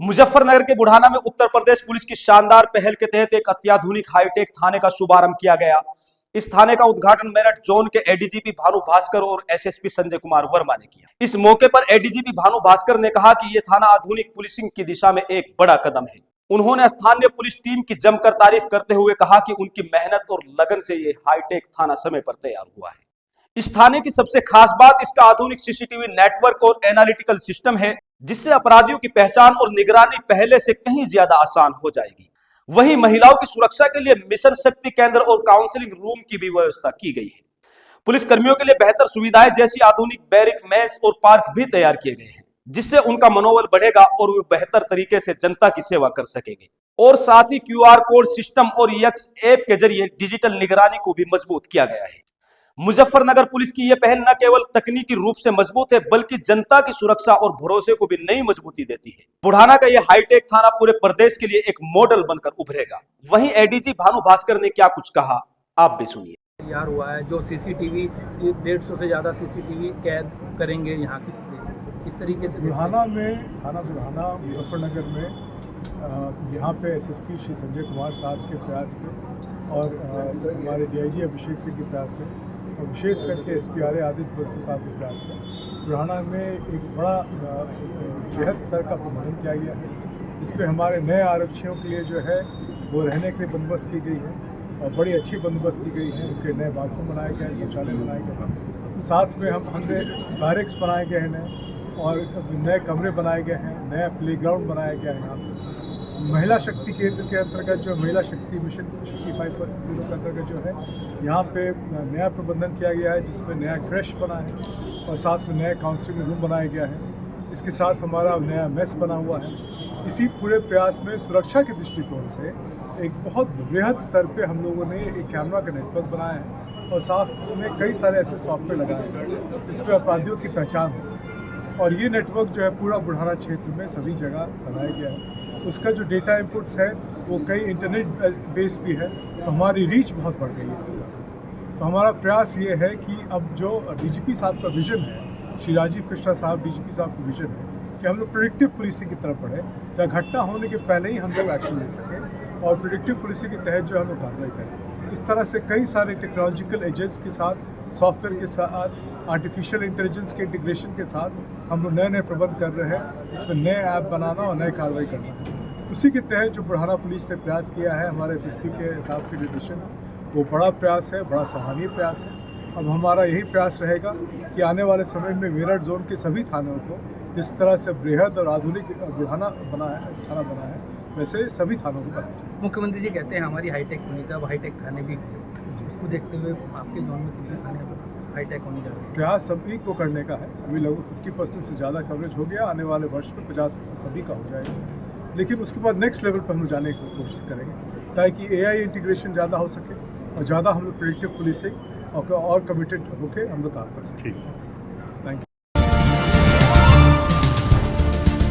मुजफ्फरनगर के बुढ़ाना में उत्तर प्रदेश पुलिस की शानदार पहल के तहत एक अत्याधुनिक हाईटेक थाने का शुभारंभ किया गया। इस थाने का उद्घाटन मेरठ जोन के एडीजीपी भानु भास्कर और एसएसपी संजय कुमार वर्मा ने किया। इस मौके पर एडीजीपी भानु भास्कर ने कहा कि यह थाना आधुनिक पुलिसिंग की दिशा में एक बड़ा कदम है। उन्होंने स्थानीय पुलिस टीम की जमकर तारीफ करते हुए कहा कि उनकी मेहनत और लगन से यह हाईटेक थाना समय पर तैयार हुआ है। इस थाने की सबसे खास बात इसका आधुनिक सीसीटीवी नेटवर्क और एनालिटिकल सिस्टम है, जिससे अपराधियों की पहचान और निगरानी पहले से कहीं ज्यादा आसान हो जाएगी। वहीं महिलाओं की सुरक्षा के लिए मिशन शक्ति केंद्र और काउंसलिंग रूम की भी व्यवस्था की गई है। पुलिस कर्मियों के लिए बेहतर सुविधाएं जैसी आधुनिक बैरिक मेस और पार्क भी तैयार किए गए हैं, जिससे उनका मनोबल बढ़ेगा और वे बेहतर तरीके से जनता की सेवा कर सकेंगे। और साथ ही क्यूआर कोड सिस्टम और यक्स ऐप के जरिए डिजिटल निगरानी को भी मजबूत किया गया है। मुजफ्फरनगर पुलिस की यह पहल न केवल तकनीकी रूप से मजबूत है, बल्कि जनता की सुरक्षा और भरोसे को भी नई मजबूती देती है। बुढ़ाना का यह हाईटेक थाना पूरे प्रदेश के लिए एक मॉडल बनकर उभरेगा। वहीं एडीजी भानु भास्कर ने क्या कुछ कहा, आप भी सुनिए। तैयार हुआ है जो सीसीटीवी 150 से ज़्यादा सीसीटीवी कैद करेंगे यहाँ की, इस तरीके से बुढ़ाना में थाना बुढ़ाना मुजफ्फरनगर में यहाँ पे एसएसपी श्री संजय कुमार साहब के प्रयास पे और हमारे डीआईजी अभिषेक सिंह के प्रयास से और विशेष करके एसपीआरए आदित्य बंसल साहब के प्रयास से बुढ़ाना में एक बड़ा बृहद स्तर का प्रबंधन किया गया है, जिसमें हमारे नए आरक्षियों के लिए जो है वो रहने के लिए बंदोबस्त की गई है और बड़ी अच्छी बंदोबस्त की गई है। उनके नए बाथरूम बनाए गए हैं, शौचालय बनाए गए हैं, साथ में हमने बैरिक्स बनाए गए हैं और नए कमरे बनाए गए हैं, नया प्लेग्राउंड बनाया गया है। यहाँ पर महिला शक्ति केंद्र के अंतर्गत जो महिला शक्ति मिशन शक्ति 5.0 के अंतर्गत जो है यहाँ पे नया प्रबंधन किया गया है, जिसमें नया क्रैश बना है और साथ में नया काउंसलिंग रूम बनाया गया है। इसके साथ हमारा नया मेस बना हुआ है। इसी पूरे प्रयास में सुरक्षा के दृष्टिकोण से एक बहुत बृहद स्तर पे हम लोगों ने एक कैमरा का नेटवर्क बनाया है और साथ में कई सारे ऐसे सॉफ्टवेयर लगाए हैं जिसपे अपराधियों की पहचान हो सके। और ये नेटवर्क जो है पूरा बुढ़ाना क्षेत्र में सभी जगह बनाया गया है। उसका जो डेटा इनपुट्स है वो कई इंटरनेट बेस भी है, तो हमारी रीच बहुत बढ़ गई है इस वजह से। तो हमारा प्रयास ये है कि अब जो डीजीपी साहब का विजन है, श्री राजीव कृष्णा साहब डीजीपी साहब का विजन है कि हम लोग प्रिडिक्टिव पुलिसिंग की तरफ बढ़े, चाहे घटना होने के पहले ही हम लोग एक्शन ले सकें और प्रिडिक्टिव पुलिसिंग के तहत जो हम लोग कार्रवाई करें। इस तरह से कई सारे टेक्नोलॉजिकल एजेंट्स के साथ, सॉफ्टवेयर के साथ, आर्टिफिशियल इंटेलिजेंस के इंटीग्रेशन के साथ हम लोग नए नए प्रबंध कर रहे हैं, इसमें नए ऐप बनाना और नए कार्रवाई करना है। उसी के तहत जो बुढ़ाना पुलिस ने प्रयास किया है हमारे एसएसपी के साहब के निर्देशन, वो बड़ा प्रयास है, बड़ा सराहनीय प्रयास है। अब हमारा यही प्रयास रहेगा कि आने वाले समय में मेरठ जोन के सभी थानों को जिस तरह से बृहद और आधुनिक बुढ़ाना थाना बना है, वैसे सभी थानों को बनाया जाए। मुख्यमंत्री जी कहते हैं हमारी हाईटेक होनी चाहिए, अब हाईटेक थाने भी, उसको देखते हुए आपके जोन में कितने थाने हाईटेक होनी चाहिए? प्रयास सभी को करने का है। अभी लगभग 50% से ज़्यादा कवरेज हो गया, आने वाले वर्ष में 50% सभी का हो जाएगा, लेकिन उसके बाद नेक्स्ट लेवल पर हम जाने की कोशिश करेंगे ताकि एआई इंटीग्रेशन ज़्यादा हो सके और ज़्यादा हम लोग प्रेडिक्टिव पुलिसिंग और कमिटेड होकर हम लोग काम कर सकें।